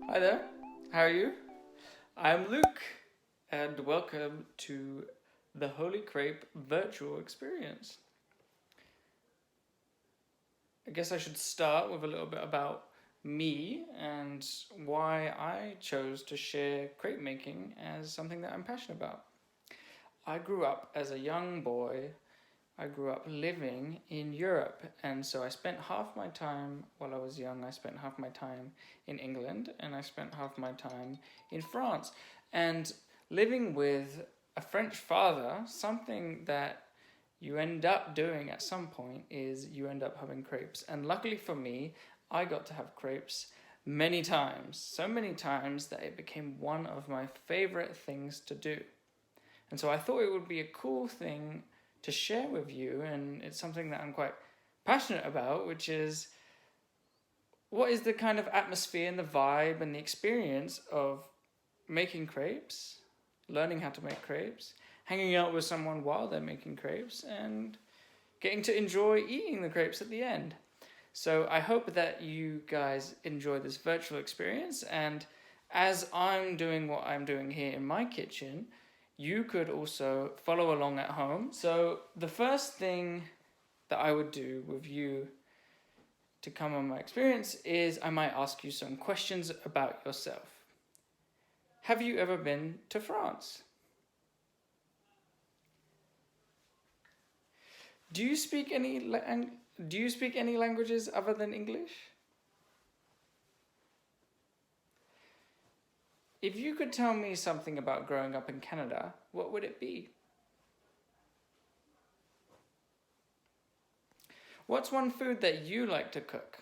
Hi there, how are you? I'm Luke, and welcome to the Holy Crepe virtual experience. I guess I should start with a little bit about me and why I chose to share crepe making as something that I'm passionate about. I grew up as a young boy. I grew up living in Europe, and so I spent half my time while I was young. I spent half my time in England, and I spent half my time in France. And living with a French father, something that you end up doing at some point is you end up having crepes. And luckily for me, I got to have crepes many times, so many times that it became one of my favorite things to do. And so I thought it would be a cool thing to share with you, and it's something that I'm quite passionate about, which is what is the kind of atmosphere and the vibe and the experience of making crepes, learning how to make crepes, hanging out with someone while they're making crepes, and getting to enjoy eating the crepes at the end. So I hope that you guys enjoy this virtual experience, and as I'm doing what I'm doing here in my kitchen, you could also follow along at home. So the first thing that I would do with you to come on my experience is I might ask you some questions about yourself. Have you ever been to France? Do you speak any languages other than English? If you could tell me something about growing up in Canada, what would it be? What's one food that you like to cook?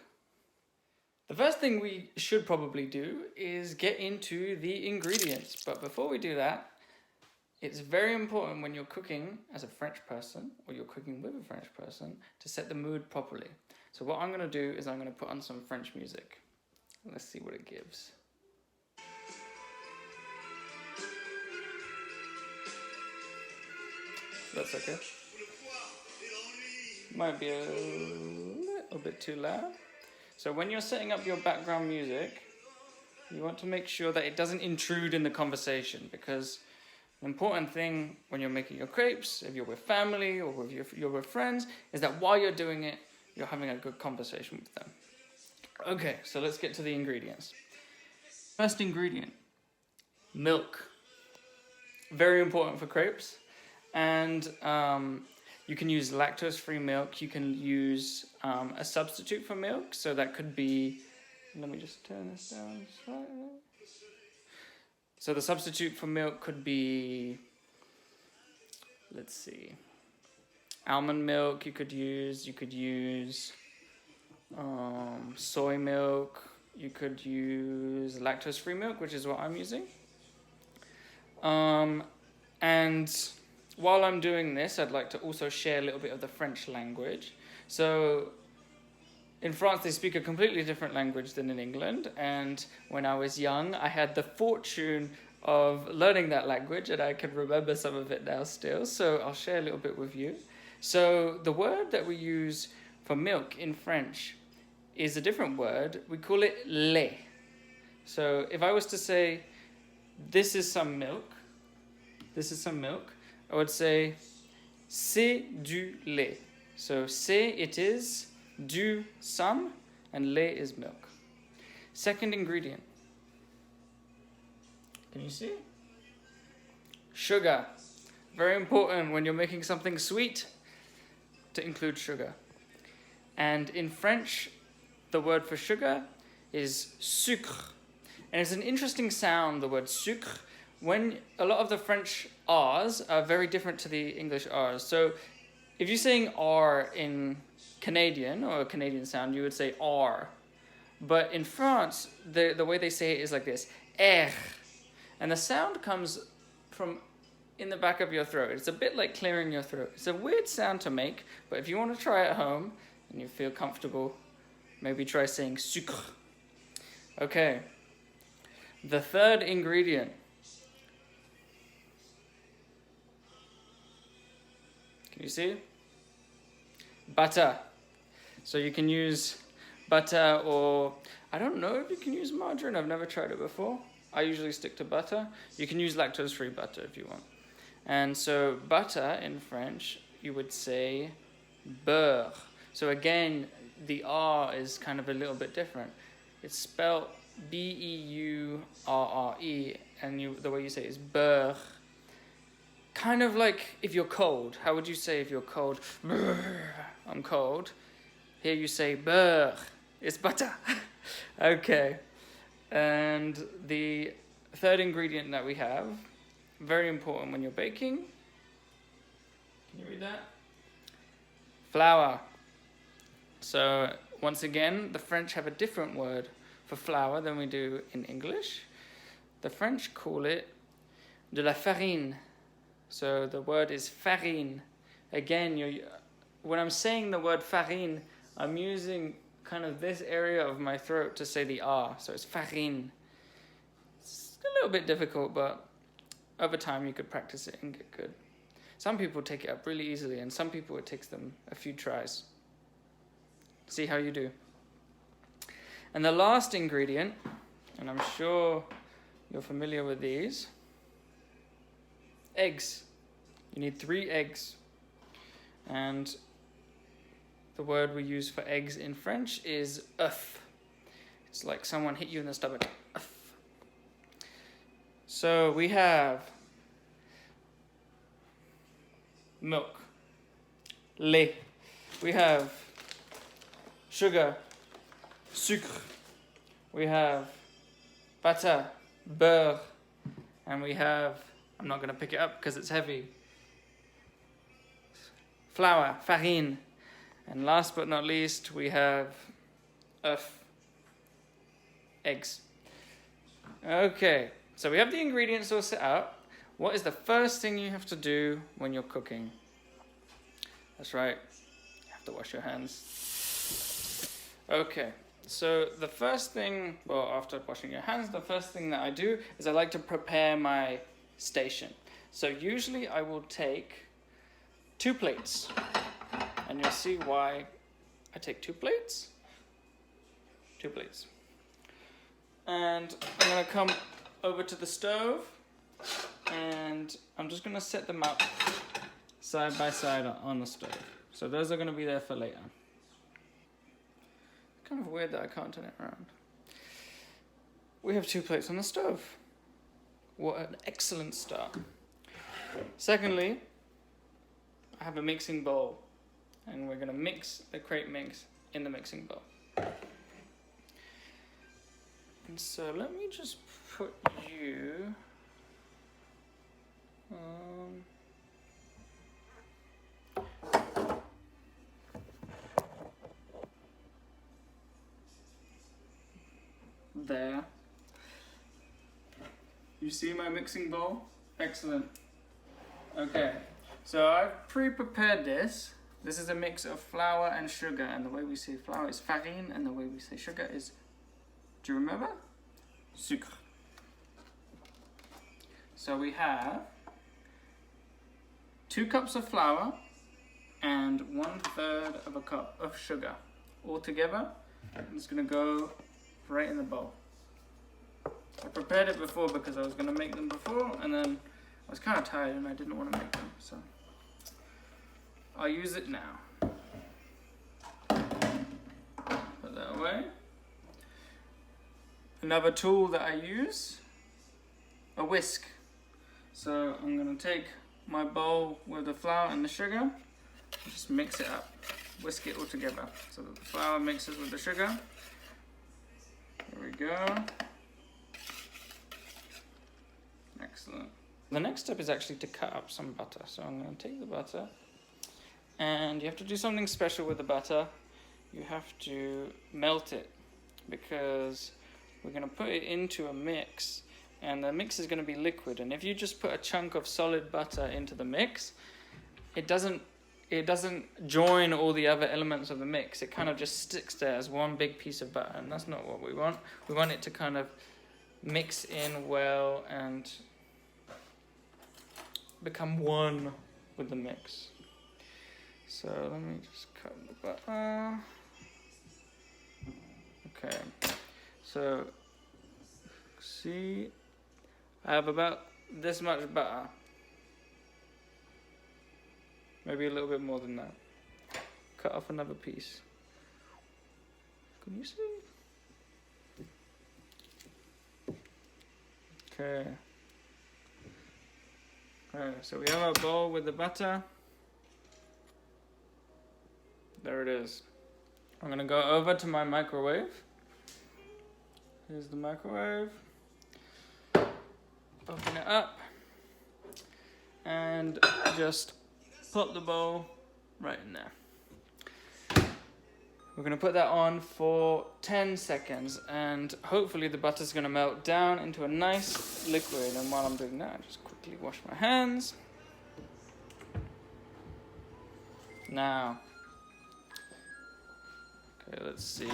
The first thing we should probably do is get into the ingredients. But before we do that, it's very important when you're cooking as a French person, or you're cooking with a French person, to set the mood properly. So what I'm going to do is I'm going to put on some French music. Let's see what it gives. That's okay. Might be a little bit too loud. So when you're setting up your background music, you want to make sure that it doesn't intrude in the conversation, because an important thing when you're making your crepes, if you're with family or you're with friends, is that while you're doing it, you're having a good conversation with them. Okay, so let's get to the ingredients. First ingredient, milk. Very important for crepes. And you can use lactose-free milk. You can use a substitute for milk. So that could be, let me just turn this down slightly. So the substitute for milk could be, let's see, almond milk you could use soy milk, you could use lactose-free milk, which is what I'm using. And while I'm doing this, I'd like to also share a little bit of the French language. So in France, they speak a completely different language than in England. And when I was young, I had the fortune of learning that language, and I can remember some of it now still. So I'll share a little bit with you. So the word that we use for milk in French is a different word. We call it lait. So if I was to say, this is some milk, I would say, c'est du lait. So c'est, it is, du, some, and lait is milk. Second ingredient. Can you see? Sugar. Very important when you're making something sweet to include sugar. And in French, the word for sugar is sucre. And it's an interesting sound, the word sucre, when a lot of the French R's are very different to the English R's. So if you're saying R in Canadian, or a Canadian sound, you would say R. But in France, the way they say it is like this, R. And the sound comes from in the back of your throat. It's a bit like clearing your throat. It's a weird sound to make, but if you want to try it at home and you feel comfortable, maybe try saying sucre. Okay. The third ingredient. You see? Butter. So you can use butter, or I don't know if you can use margarine. I've never tried it before. I usually stick to butter. You can use lactose-free butter if you want. And so butter in French, you would say beurre. So again, the R is kind of a little bit different. It's spelled B-E-U-R-R-E, and the way you say it is beurre. Kind of like if you're cold. How would you say if you're cold? I'm cold. Here you say beurre. It's butter. Okay. And the third ingredient that we have, very important when you're baking. Can you read that? Flour. So once again, the French have a different word for flour than we do in English. The French call it de la farine. So the word is farine. Again, when I'm saying the word farine, I'm using kind of this area of my throat to say the R. So it's farine. It's a little bit difficult, but over time you could practice it and get good. Some people take it up really easily, and some people it takes them a few tries. See how you do. And the last ingredient, and I'm sure you're familiar with these, eggs. You need 3 eggs. And the word we use for eggs in French is œuf. It's like someone hit you in the stomach. œuf. So we have milk, lait. We have sugar, sucre. We have butter, beurre. And we have, I'm not going to pick it up because it's heavy, flour, farine. And last but not least, we have œuf, eggs. Okay, so we have the ingredients all set out. What is the first thing you have to do when you're cooking? That's right, you have to wash your hands. Okay, so the first thing, well, after washing your hands, the first thing that I do is I like to prepare my station. So usually I will take 2 plates. And you'll see why I take 2 plates. 2 plates. And I'm going to come over to the stove, and I'm just going to set them up side by side on the stove. So those are going to be there for later. Kind of weird that I can't turn it around. We have 2 plates on the stove. What an excellent start. Secondly, I have a mixing bowl. And we're going to mix the crepe mix in the mixing bowl. And so let me just put you there. You see my mixing bowl? Excellent. Okay, so I've pre-prepared this. This is a mix of flour and sugar, and the way we say flour is farine, and the way we say sugar is, do you remember? Sucre. So we have 2 cups of flour and 1/3 of a cup of sugar. All together, it's going to go right in the bowl. I prepared it before because I was going to make them before, and then I was kind of tired and I didn't want to make them, so I'll use it now. Put that away. Another tool that I use, a whisk. So I'm going to take my bowl with the flour and the sugar, and just mix it up. Whisk it all together so that the flour mixes with the sugar. There we go. Excellent. The next step is actually to cut up some butter. So I'm going to take the butter, and you have to do something special with the butter. You have to melt it, because we're going to put it into a mix, and the mix is going to be liquid. And if you just put a chunk of solid butter into the mix, it doesn't join all the other elements of the mix. It kind of just sticks there as one big piece of butter, and that's not what we want. We want it to kind of mix in well and become one with the mix. So let me just cut the butter. Okay, so see, I have about this much butter. Maybe a little bit more than that. Cut off another piece. Can you see? Okay. Alright, so we have our bowl with the butter. There it is. I'm gonna go over to my microwave. Here's the microwave. Open it up. And just put the bowl right in there. We're going to put that on for 10 seconds and hopefully the butter's going to melt down into a nice liquid. And while I'm doing that, I just quickly wash my hands. Now, okay, let's see.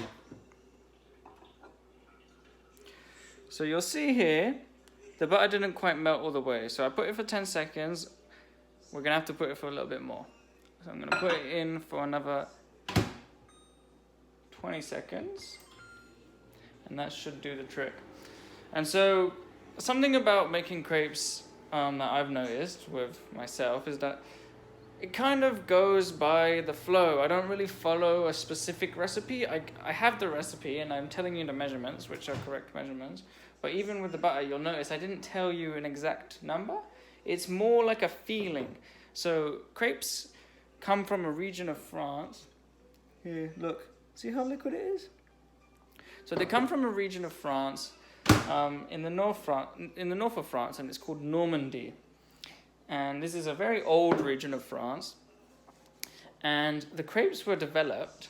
So you'll see here, the butter didn't quite melt all the way. So I put it for 10 seconds. We're going to have to put it for a little bit more. So I'm going to put it in for another 20 seconds, and that should do the trick. And so something about making crepes that I've noticed with myself is that it kind of goes by the flow. I don't really follow a specific recipe. I have the recipe and I'm telling you the measurements, which are correct measurements, but even with the butter, you'll notice I didn't tell you an exact number. It's more like a feeling. So crepes come from a region of France. Here, look. See how liquid it is? So they come from a region of France, in the north of France, and it's called Normandy. And this is a very old region of France. And the crepes were developed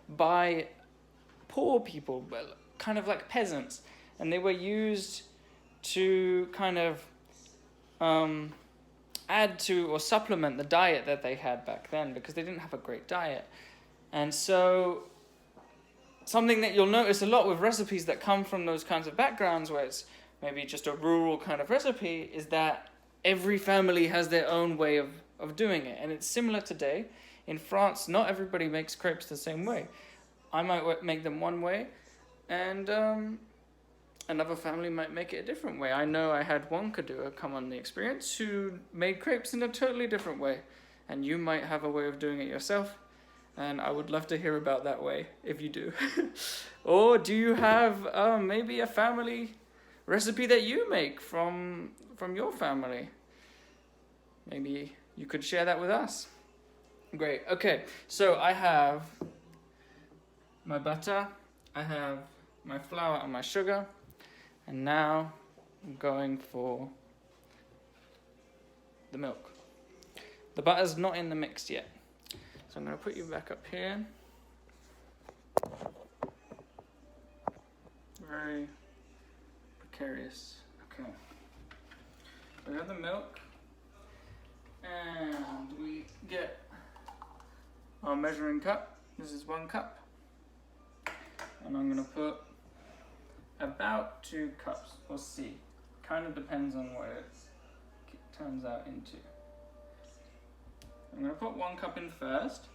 by poor people, kind of like peasants, and they were used to kind of add to or supplement the diet that they had back then because they didn't have a great diet. And so something that you'll notice a lot with recipes that come from those kinds of backgrounds where it's maybe just a rural kind of recipe is that every family has their own way of doing it. And it's similar today. In France, not everybody makes crepes the same way. I might make them one way and another family might make it a different way. I know I had one Kadua come on the experience who made crepes in a totally different way. And you might have a way of doing it yourself. And I would love to hear about that way, if you do. Or do you have maybe a family recipe that you make from your family? Maybe you could share that with us. Great. Okay, so I have my butter, I have my flour and my sugar, and now I'm going for the milk. The butter's not in the mix yet. So I'm going to put you back up here. Very precarious. Okay. We have the milk. And we get our measuring cup. This is 1 cup. And I'm going to put about 2 cups. We'll see. Kind of depends on what it turns out into. I'm going to put 1 cup in first.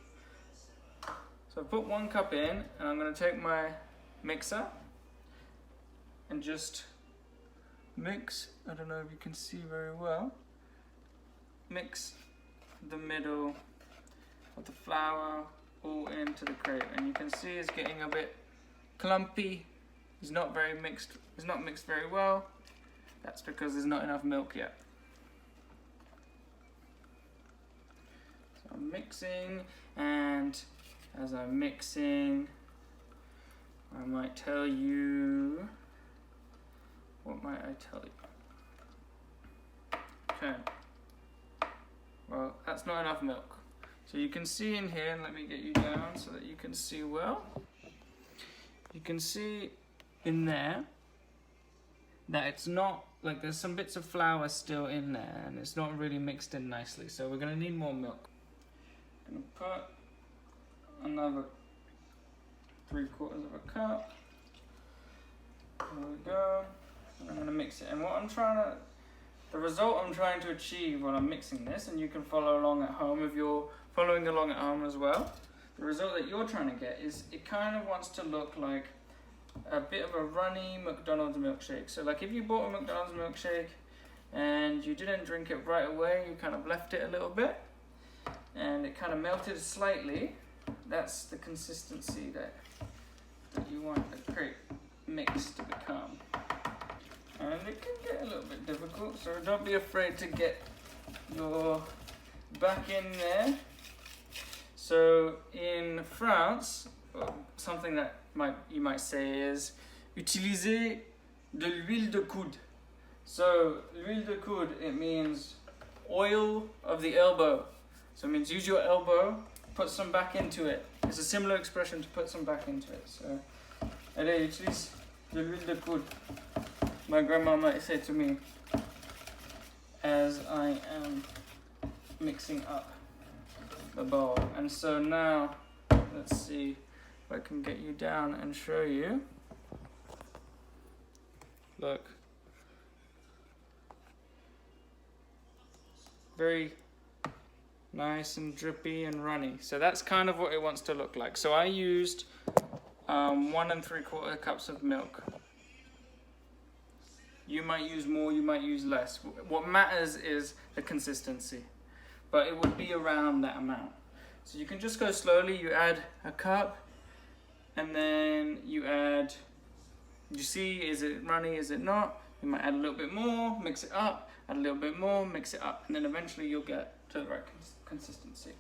So I've put 1 cup in, and I'm going to take my mixer and just mix, I don't know if you can see very well, mix the middle of the flour all into the crepe. And you can see it's getting a bit clumpy. It's not mixed very well. That's because there's not enough milk yet. I'm mixing, and as I'm mixing, I might tell you, what might I tell you? Okay, well, that's not enough milk. So you can see in here, and let me get you down so that you can see well. You can see in there that it's not, like there's some bits of flour still in there, and it's not really mixed in nicely, so we're going to need more milk. I'm going to put another 3/4 of a cup. There we go. And I'm going to mix it. And the result I'm trying to achieve when I'm mixing this, and you can follow along at home if you're following along at home as well, the result that you're trying to get is it kind of wants to look like a bit of a runny McDonald's milkshake. So like if you bought a McDonald's milkshake and you didn't drink it right away, you kind of left it a little bit and it kind of melted slightly, that's the consistency that you want the crepe mix to become. And it can get a little bit difficult, so don't be afraid to get your back in there. So in France, something that you might say is utiliser de l'huile de coude. So l'huile de coude, it means oil of the elbow. So it means use your elbow, put some back into it. It's a similar expression to put some back into it. So, allez, utilise de l'huile de coude. My grandma might say to me as I am mixing up the bowl. And so now, let's see if I can get you down and show you. Look. Very nice and drippy and runny. So that's kind of what it wants to look like. So I used 1 3/4 cups of milk. You might use more, you might use less. What matters is the consistency, but it would be around that amount. So you can just go slowly. You add a cup and then you add, you see, is it runny, is it not? You might add a little bit more, mix it up, add a little bit more, mix it up, and then eventually you'll get to the right consistency.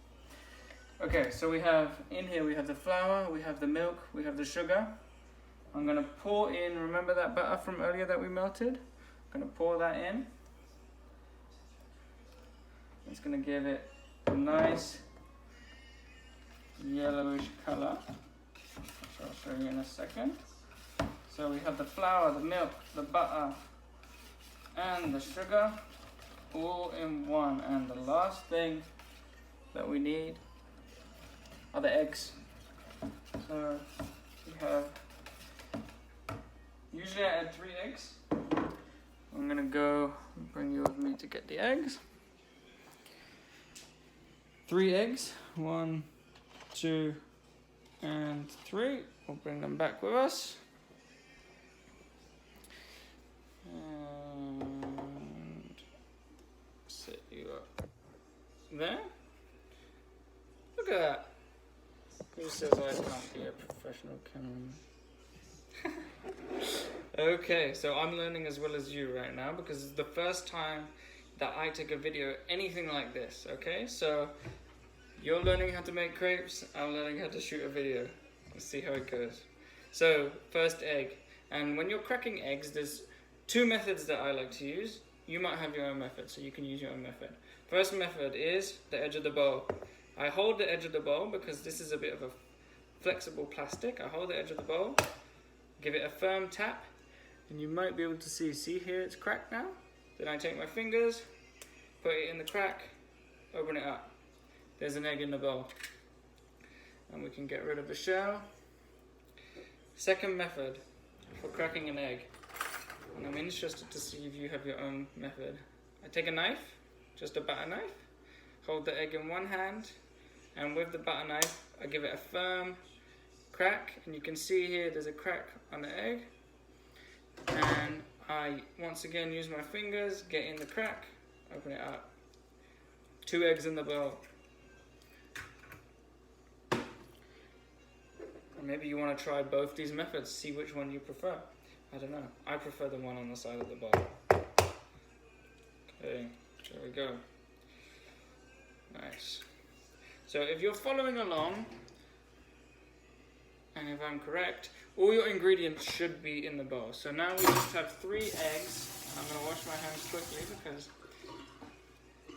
Okay, so we have, in here we have the flour, we have the milk, we have the sugar. I'm going to pour in, remember that butter from earlier that we melted? I'm going to pour that in. It's going to give it a nice yellowish color, which I'll show you in a second. So we have the flour, the milk, the butter, and the sugar all in one. And the last thing that we need are the eggs. So we have, usually I add 3 eggs. I'm gonna go bring you with me to get the eggs. 3 eggs, 1, 2, and 3. We'll bring them back with us. And set you up there. Look at that. Who says I can't be a professional cameraman? Okay, so I'm learning as well as you right now because it's the first time that I take a video anything like this, okay? So you're learning how to make crepes, I'm learning how to shoot a video. Let's see how it goes. So, first egg. And when you're cracking eggs, there's 2 methods that I like to use. You might have your own method, so you can use your own method. First method is the edge of the bowl. I hold the edge of the bowl because this is a bit of a flexible plastic. I hold the edge of the bowl, give it a firm tap, and you might be able to see here it's cracked now. Then I take my fingers, put it in the crack, open it up. There's an egg in the bowl. And we can get rid of the shell. Second method for cracking an egg. And I'm interested to see if you have your own method. I take a knife, just a butter knife, hold the egg in one hand, and with the butter knife, I give it a firm crack, and you can see here there's a crack on the egg. And I once again use my fingers, get in the crack, open it up. 2 eggs in the bowl. And maybe you want to try both these methods, see which one you prefer. I don't know. I prefer the one on the side of the bowl. Okay, there we go. Nice. So if you're following along, and if I'm correct, all your ingredients should be in the bowl. So now we just have 3 eggs. I'm going to wash my hands quickly because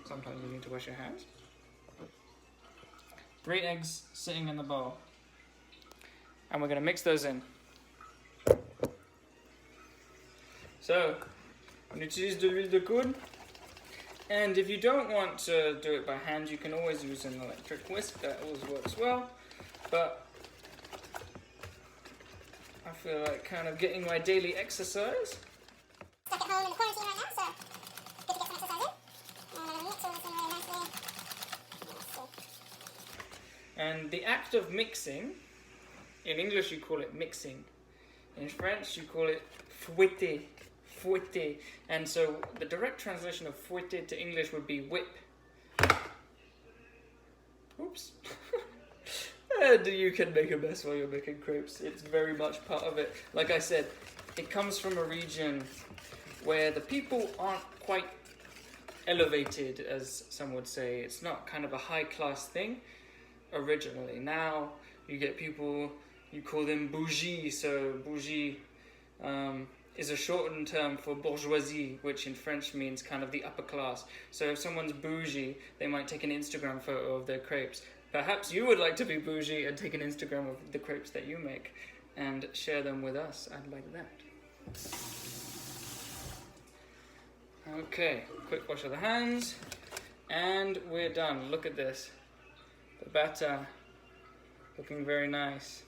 sometimes you need to wash your hands. 3 eggs sitting in the bowl. And we're going to mix those in. So, on utilise de l'huile de coude. And if you don't want to do it by hand, you can always use an electric whisk. That always works well. But I feel like kind of getting my daily exercise. Stuck at home in quarantine right now, so good to get some exercise in. And I'm going to mix all this in really nicely. Let's see. And the act of mixing, in English you call it mixing. In French you call it fouetter. Fouetter. And so the direct translation of fouetter to English would be whip. Oops. And you can make a mess while you're making crepes. It's very much part of it. Like I said, it comes from a region where the people aren't quite elevated, as some would say. It's not kind of a high-class thing originally. Now you get people, you call them bougie. So bougie is a shortened term for bourgeoisie, which in French means kind of the upper class. So if someone's bougie, they might take an Instagram photo of their crepes. Perhaps you would like to be bougie and take an Instagram of the crepes that you make and share them with us. I'd like that. Okay, quick wash of the hands, and we're done. Look at this. The batter looking very nice.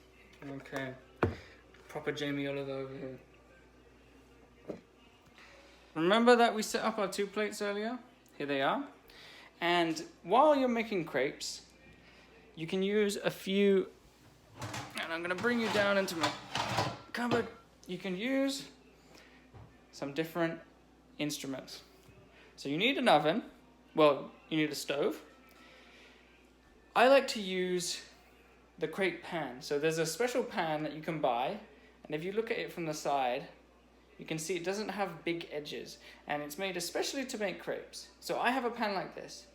Okay, proper Jamie Oliver over here. Remember that we set up our 2 plates earlier? Here they are. And while you're making crepes, you can use a few, and I'm going to bring you down into my cupboard. You can use some different instruments. So you need an oven. Well, you need a stove. I like to use the crepe pan. So there's a special pan that you can buy, and if you look at it from the side, you can see it doesn't have big edges, and it's made especially to make crepes. So I have a pan like this.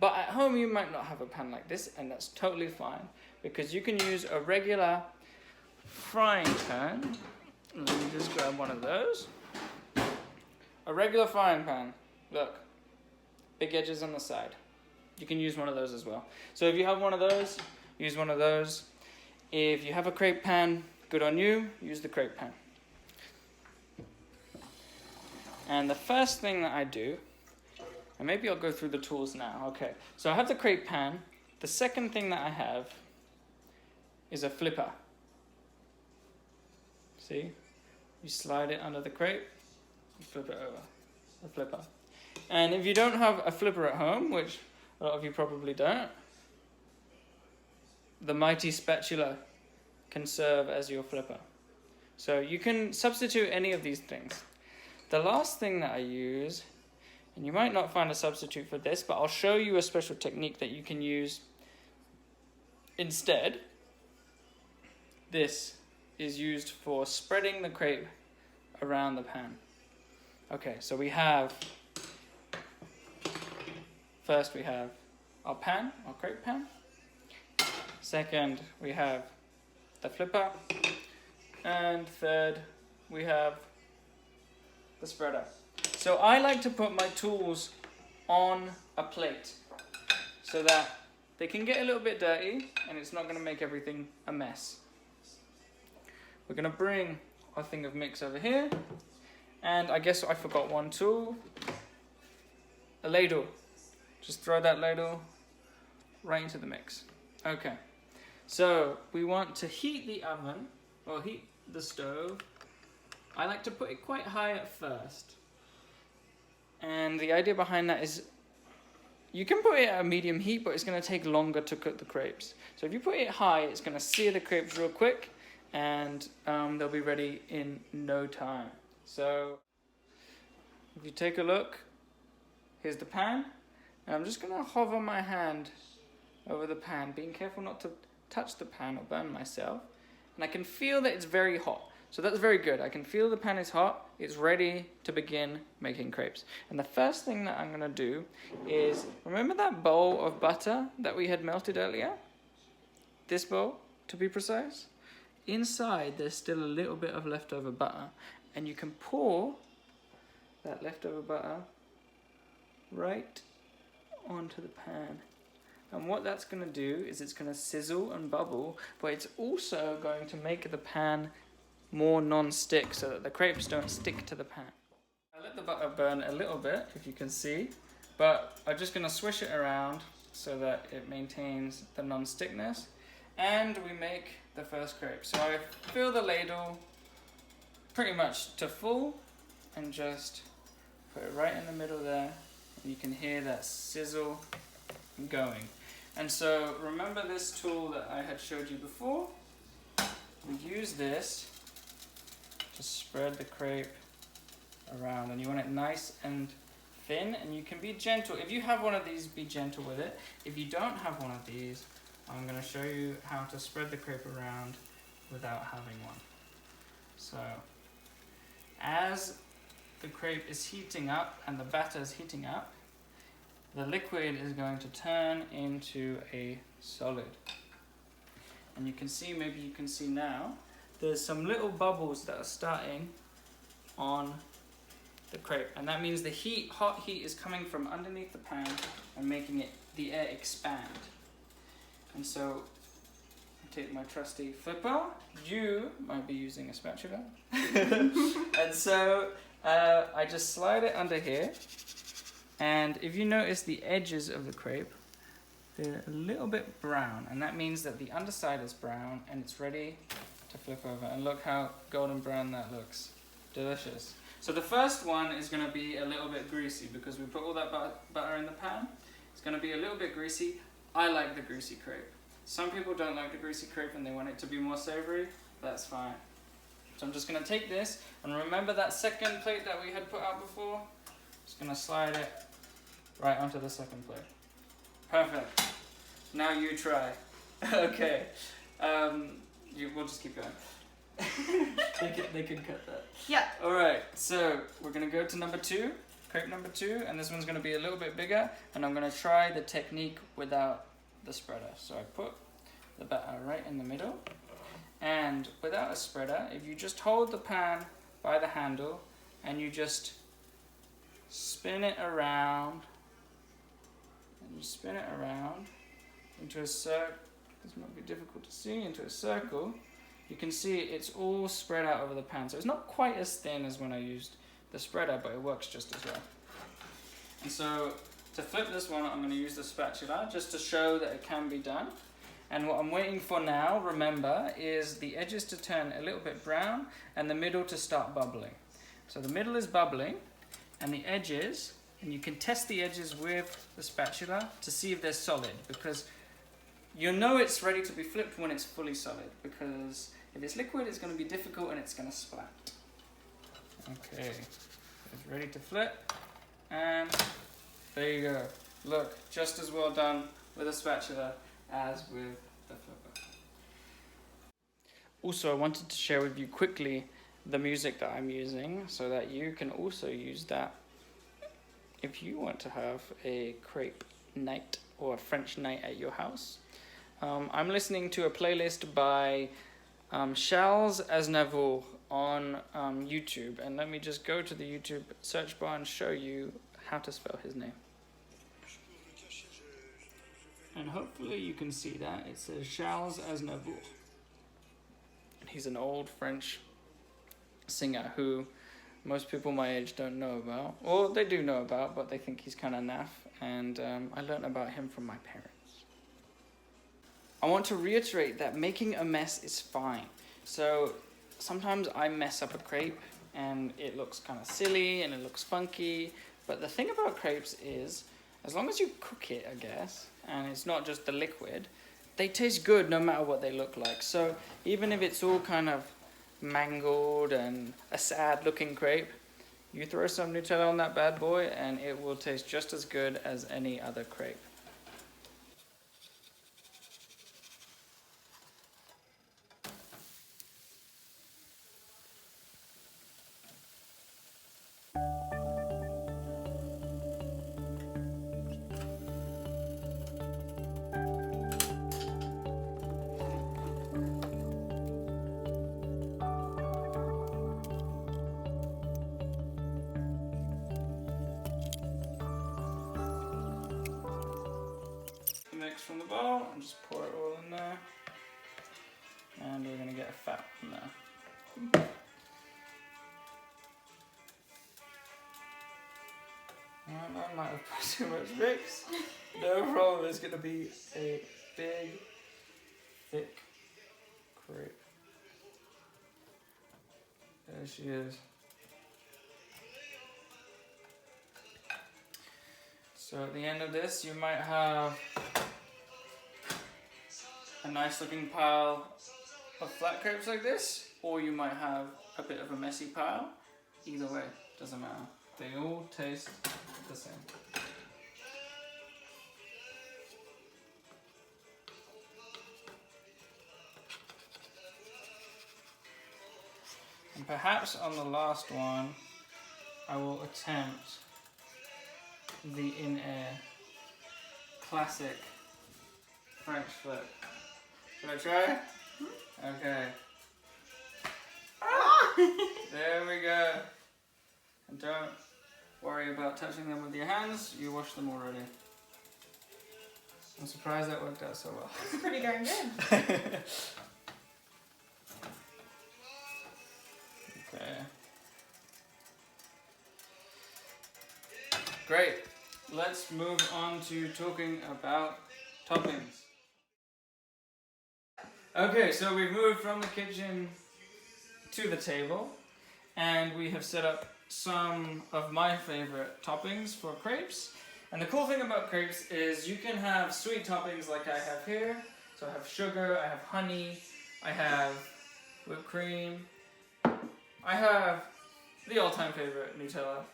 But at home you might not have a pan like this, and that's totally fine, because you can use a regular frying pan. Let me just grab one of those. A regular frying pan. Look, big edges on the side. You can use one of those as well. So if you have one of those, use one of those. If you have a crepe pan, good on you, use the crepe pan. And the first thing that I do, and maybe I'll go through the tools now. Okay, so I have the crepe pan. The second thing that I have is a flipper. See? You slide it under the crepe, you flip it over. A flipper. And if you don't have a flipper at home, which a lot of you probably don't, the mighty spatula can serve as your flipper. So you can substitute any of these things. The last thing that I use, and you might not find a substitute for this, but I'll show you a special technique that you can use instead. This is used for spreading the crepe around the pan. Okay, so first we have our pan, our crepe pan. Second, we have the flipper. And third, we have the spreader. So I like to put my tools on a plate so that they can get a little bit dirty and it's not going to make everything a mess. We're going to bring our thing of mix over here, and I guess I forgot one tool, a ladle. Just throw that ladle right into the mix. Okay, so we want to heat the oven, or heat the stove. I like to put it quite high at first. And the idea behind that is you can put it at a medium heat, but it's going to take longer to cook the crepes. So if you put it high, it's going to sear the crepes real quick, and they'll be ready in no time. So if you take a look, here's the pan. And I'm just going to hover my hand over the pan, being careful not to touch the pan or burn myself. And I can feel that it's very hot. So that's very good. I can feel the pan is hot. It's ready to begin making crepes. And the first thing that I'm going to do is, remember that bowl of butter that we had melted earlier? This bowl, to be precise. Inside, there's still a little bit of leftover butter. And you can pour that leftover butter right onto the pan. And what that's going to do is it's going to sizzle and bubble, but it's also going to make the pan more non-stick so that the crepes don't stick to the pan. I let the butter burn a little bit, if you can see, but I'm just going to swish it around so that it maintains the non-stickness, and we make the first crepe. So I fill the ladle pretty much to full and just put it right in the middle there, and you can hear that sizzle going. And so remember this tool that I had showed you before? We use this to spread the crepe around, and you want it nice and thin, and you can be gentle. If you have one of these, be gentle with it. If you don't have one of these, I'm going to show you how to spread the crepe around without having one. So as the crepe is heating up and the batter is heating up, the liquid is going to turn into a solid. And you can see, maybe you can see now, there's some little bubbles that are starting on the crepe. And that means the heat, hot heat, is coming from underneath the pan and making the air expand. And so I take my trusty flipper. You might be using a spatula. And so I just slide it under here. And if you notice the edges of the crepe, they're a little bit brown, and that means that the underside is brown and it's ready to flip over. And look how golden brown that looks. Delicious. So the first one is going to be a little bit greasy because we put all that butter in the pan. It's going to be a little bit greasy. I like the greasy crepe. Some people don't like the greasy crepe and they want it to be more savory. That's fine. So I'm just going to take this, and remember that second plate that we had put out before? Just going to slide it right onto the second plate. Perfect. Now you try. Okay. We'll just keep going. They can cut that. Yeah. Alright, so we're going to go to number 2, crepe number 2, and this one's going to be a little bit bigger, and I'm going to try the technique without the spreader. So I put the batter right in the middle, and without a spreader, if you just hold the pan by the handle and you just spin it around, and you spin it around into a circle. This might be difficult to see. Into a circle. You can see it's all spread out over the pan. So it's not quite as thin as when I used the spreader, but it works just as well. And so to flip this one, I'm going to use the spatula just to show that it can be done. And what I'm waiting for now, remember, is the edges to turn a little bit brown and the middle to start bubbling. So the middle is bubbling, and the edges, and you can test the edges with the spatula to see if they're solid, because you'll know it's ready to be flipped when it's fully solid, because if it's liquid, it's going to be difficult and it's going to splat. Okay, it's ready to flip, and there you go. Look, just as well done with a spatula as with the flipper. Also, I wanted to share with you quickly the music that I'm using so that you can also use that if you want to have a crepe night or a French night at your house. I'm listening to a playlist by Charles Aznavour on YouTube, and let me just go to the YouTube search bar and show you how to spell his name. And hopefully you can see that. It says Charles Aznavour. And he's an old French singer who most people my age don't know about. Or they do know about, but they think he's kind of naff. And I learned about him from my parents. I want to reiterate that making a mess is fine. So sometimes I mess up a crepe and it looks kind of silly and it looks funky. But the thing about crepes is, as long as you cook it, I guess, and it's not just the liquid, they taste good no matter what they look like. So even if it's all kind of mangled and a sad looking crepe, you throw some Nutella on that bad boy and it will taste just as good as any other crepe. Mix from the bowl and just pour it all in there, and we're going to get a fat from there. I might have put too much mix. No problem, it's going to be a big, thick crepe. There she is. So at the end of this, you might have a nice looking pile of flat crepes like this, or you might have a bit of a messy pile. Either way, doesn't matter. They all taste the same. And perhaps on the last one, I will attempt the in-air classic French flip. Should I try? Okay. There we go. And don't worry about touching them with your hands. You washed them already. I'm surprised that worked out so well. It's pretty darn good. Okay. Great. Let's move on to talking about toppings. Okay, so we've moved from the kitchen to the table, and we have set up some of my favorite toppings for crepes. And the cool thing about crepes is you can have sweet toppings like I have here. So I have sugar, I have honey, I have whipped cream, I have the all-time favorite, Nutella,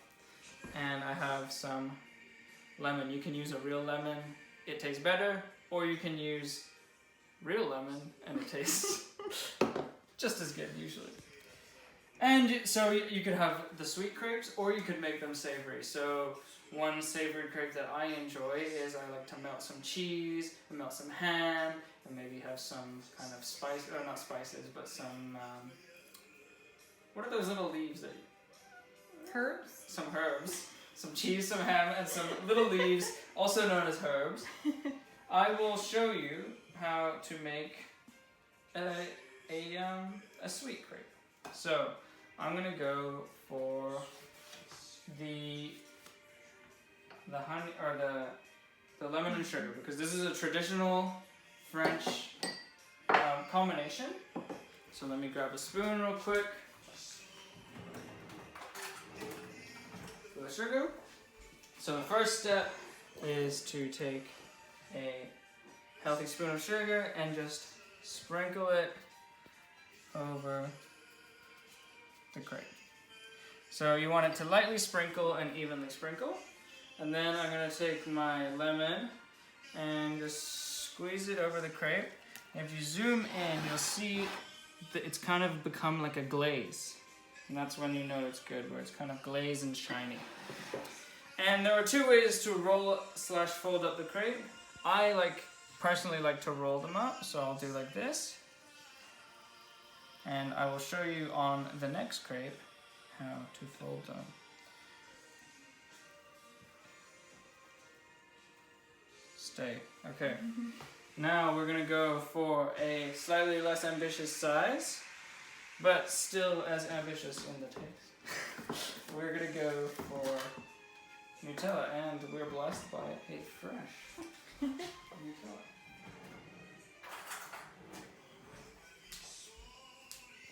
and I have some lemon. You can use a real lemon, it tastes better, or you can use real lemon and it tastes just as good usually. And so you could have the sweet crepes, or you could make them savory. So one savory crepe that I enjoy is I like to melt some cheese, and melt some ham, and maybe have some kind of spice, or not spices, but some, what are those little leaves that Herbs? Some herbs. Some cheese, some ham, and some little leaves, also known as herbs. I will show you how to make a sweet crepe. So I'm gonna go for the honey, or the lemon and sugar, because this is a traditional French combination. So let me grab a spoon real quick for the sugar. So the first step is to take a healthy spoon of sugar and just sprinkle it over the crepe. So you want it to lightly sprinkle and evenly sprinkle. And then I'm going to take my lemon and just squeeze it over the crepe. And if you zoom in, you'll see that it's kind of become like a glaze. And that's when you know it's good, where it's kind of glazed and shiny. And there are two ways to roll/fold up the crepe. I personally like to roll them up, so I'll do like this. And I will show you on the next crepe how to fold them. Stay. Okay. Now we're gonna go for a slightly less ambitious size, but still as ambitious in the taste. We're gonna go for Nutella, and we're blessed by a fresh Nutella.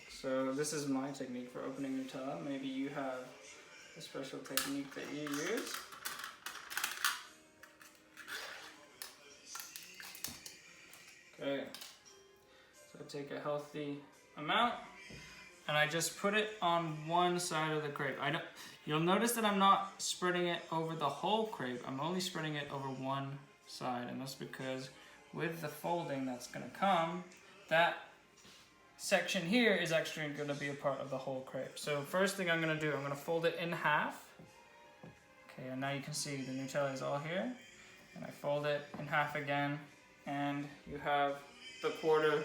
So this is my technique for opening Nutella. Maybe you have a special technique that you use. Okay, so I take a healthy amount and I just put it on one side of the crepe. You'll notice that I'm not spreading it over the whole crepe. I'm only spreading it over one side, and that's because with the folding that's gonna come, that section here is actually gonna be a part of the whole crepe. So first thing I'm gonna do, I'm gonna fold it in half. Okay, and now you can see the Nutella is all here. And I fold it in half again, and you have the quarter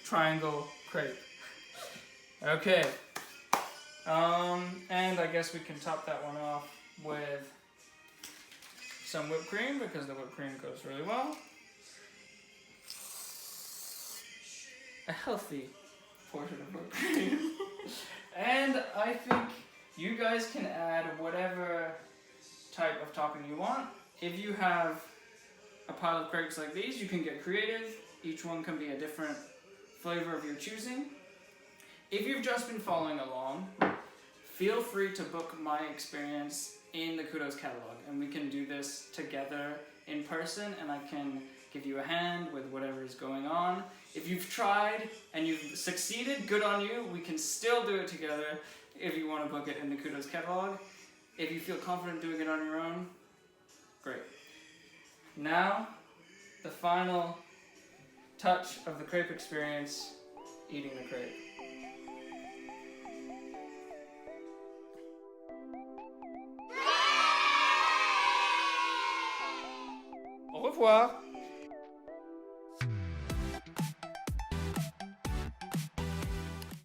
triangle crepe. Okay, and I guess we can top that one off with some whipped cream, because the whipped cream goes really well. A healthy portion of whipped cream. And I think you guys can add whatever type of topping you want. If you have a pile of crepes like these, you can get creative. Each one can be a different flavor of your choosing. If you've just been following along, feel free to book my experience in the Kudos catalog, and we can do this together in person, and I can give you a hand with whatever is going on. If you've tried and you've succeeded, good on you. We can still do it together if you want to book it in the Kudos catalog. If you feel confident doing it on your own, great. Now, the final touch of the crepe experience, eating the crepe. Au revoir.